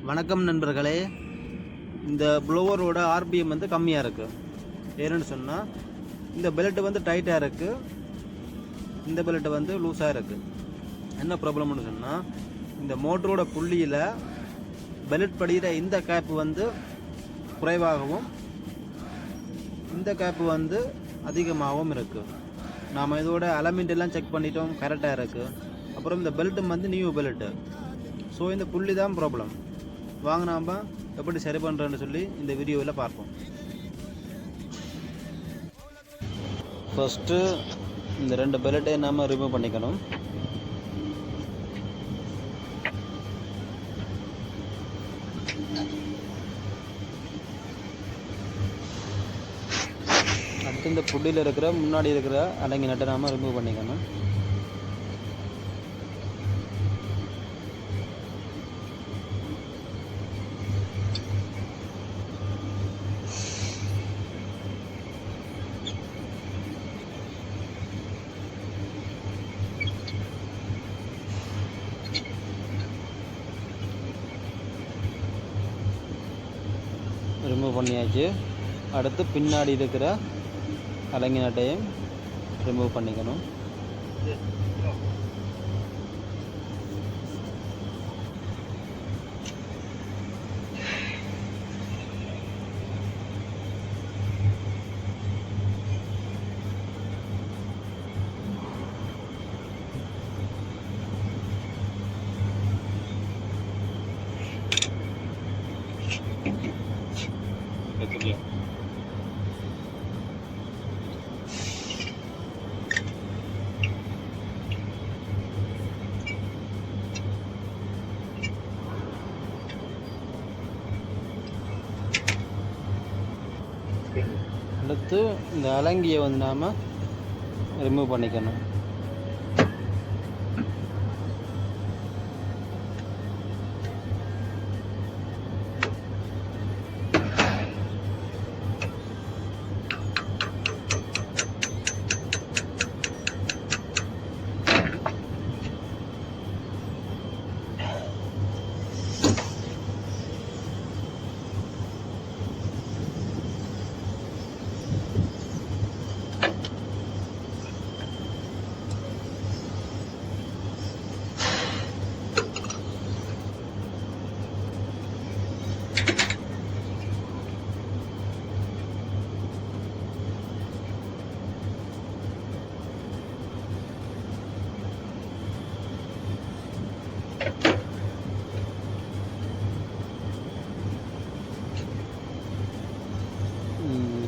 வணக்கம் நண்பர்களே. இந்த ப்ளோவரோட ஆர்பிஎம் வந்து கம்மியாக இருக்குது. ஏன்னு சொன்னால் இந்த பெல்ட் வந்து டைட்டாக இருக்குது, இந்த பெல்ட் வந்து லூஸாக இருக்குது. என்ன ப்ராப்ளம்னு சொன்னால் இந்த மோட்டரோட புள்ளியில் பெல்ட் படிகிற இந்த கேப்பு வந்து குறைவாகவும் இந்த கேப்பு வந்து அதிகமாகவும் இருக்குது. நாம் இதோட அலமெண்ட் எல்லாம் செக் பண்ணிட்டோம், கரெக்டாக இருக்குது. அப்புறம் இந்த பெல்ட்டும் வந்து நியூ பெல்ட்டு. ஸோ இந்த புள்ளி தான் ப்ராப்ளம். வாங்க நாம் எப்படி சரி பண்ணுறோன்னு சொல்லி இந்த வீடியோவில் பார்ப்போம். ஃபஸ்ட்டு இந்த 2 பெல்ட்டை நாம் ரிமூவ் பண்ணிக்கணும். அடுத்து இந்த புள்ளியில் இருக்கிற முன்னாடி இருக்கிற அலங்கி நட்டை நாம் ரிமூவ் பண்ணிக்கணும். ரிமூவ் பண்ணியாச்சு. அடுத்து பின்னாடி இருக்கிற அலங்கி நட்டையும் ரிமூவ் பண்ணிக்கணும். அடுத்து இந்த அலங்கியை வந்து நாம் ரிமூவ் பண்ணிக்கணும்.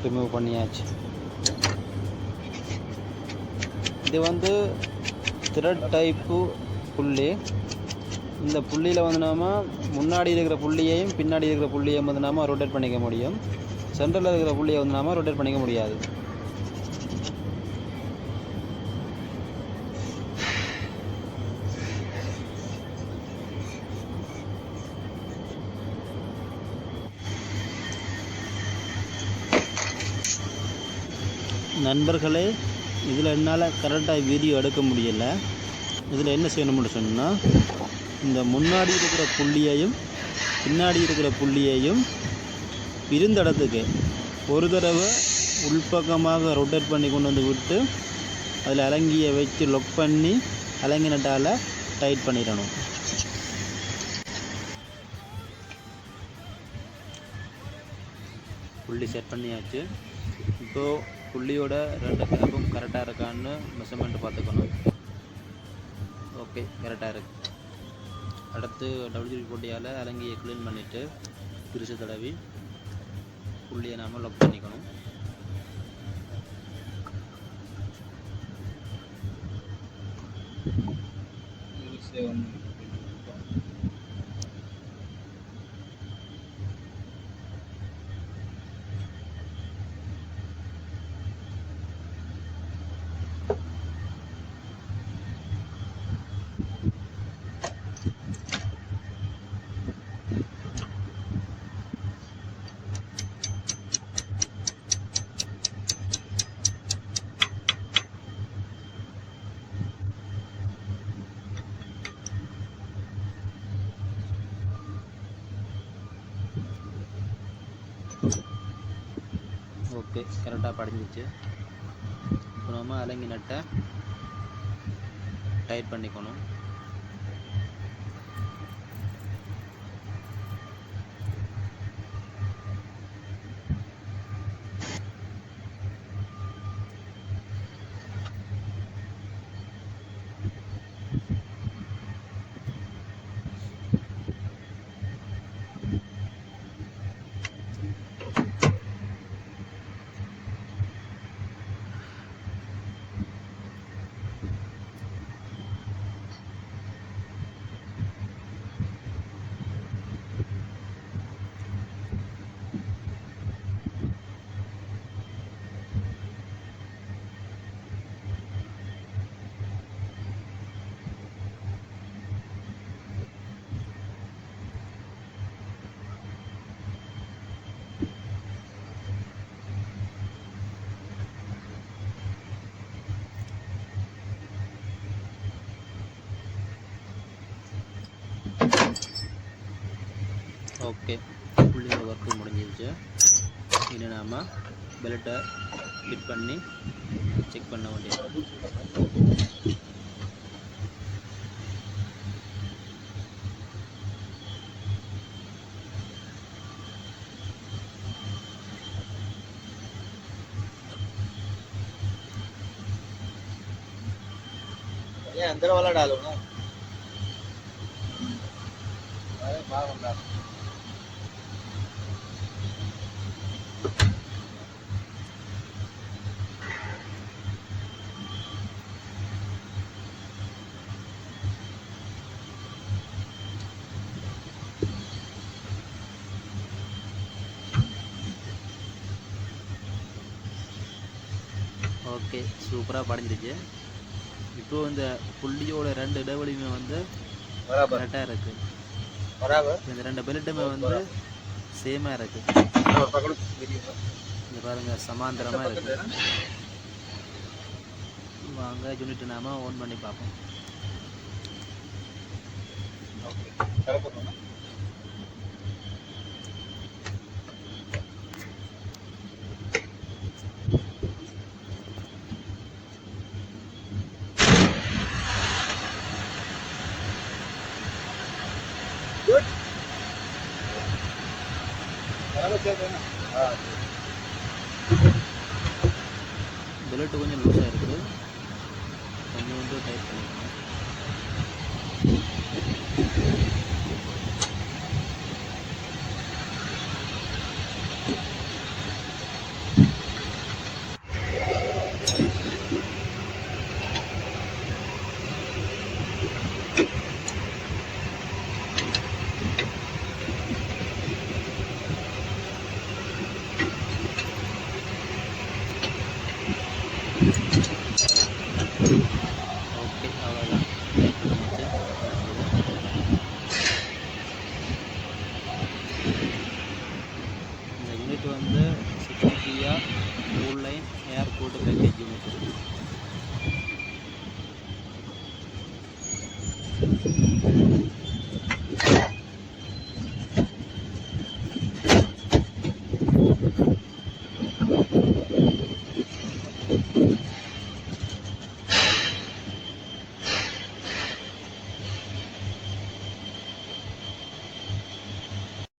ரிமூவ் பண்ணியாச்சு. இது வந்து த்ரெட் டைப்பு புள்ளி. இந்த புள்ளியில் வந்து நாம் முன்னாடி இருக்கிற புள்ளியையும் பின்னாடி இருக்கிற புள்ளியையும் வந்து நாம் ரொட்டேட் பண்ணிக்க முடியும். சென்டரில் இருக்கிற புள்ளியை வந்து நாம் ரொட்டேட் பண்ணிக்க முடியாது. நண்பர்களே, இதில் என்னால் கரெக்டாக வீடியோ எடுக்க முடியலை. இதில் என்ன செய்யணும்னு சொன்னால் இந்த முன்னாடி இருக்கிற புள்ளியையும் பின்னாடி இருக்கிற புள்ளியையும் இருந்த இடத்துக்கு ஒரு தடவை உள்பக்கமாக ரொட்டேட் பண்ணி கொண்டு வந்து விட்டு அதில் அலங்கியை வச்சு லொக் பண்ணி அலங்கி நட்டால் டைட் பண்ணிடணும். புள்ளி செட் பண்ணியாச்சு. இப்போது புள்ளியோட 2 கேப்பும் கரெக்டாக இருக்கான்னு மெஷர்மெண்ட் பார்த்துக்கணும். ஓகே, கரெக்டாக இருக்குது. அடுத்து WD போட்டியால் அலங்கியை க்ளீன் பண்ணிவிட்டு பிரித்து தடவி புள்ளியை நாம் லாக் பண்ணிக்கணும். ஓகே, கரெக்டாக படிஞ்சிச்சு. இப்போ நம்ம அலங்கி நட்டை டைட் பண்ணிக்கணும். ஓகே, புள்ளியோட ஒர்க்கு முடிஞ்சிருச்சு. இனி நாம் பெல்ட்டை ஃபிட் பண்ணி செக் பண்ண வேண்டியது. अंदर वाला डालो ना, अरे बाहर डालो. ஓகே, சூப்பராக படிஞ்சிருச்சு. இப்போ இந்த புள்ளியோட ரெண்டு இடைவெளியுமே வந்து கரெக்டாக இருக்குது. இந்த ரெண்டு பெல்ட்டுமே வந்து சேமாக இருக்குது. இங்கே பாருங்கள், சமாந்தரமாக இருக்குது. வாங்க யூனிட் நாம் ஓன் பண்ணி பார்ப்போம். பெல்ட் கொஞ்சம் லூஸாக இருக்குது, கொஞ்சம் வந்து டைட் பண்ணிக்கணும். ஓகே, அவ்வளோதான். இந்த யூனிட் வந்து 60 கூல் லைன் ஏர் கூல்டு பேக்கேஜ் யூனிட்.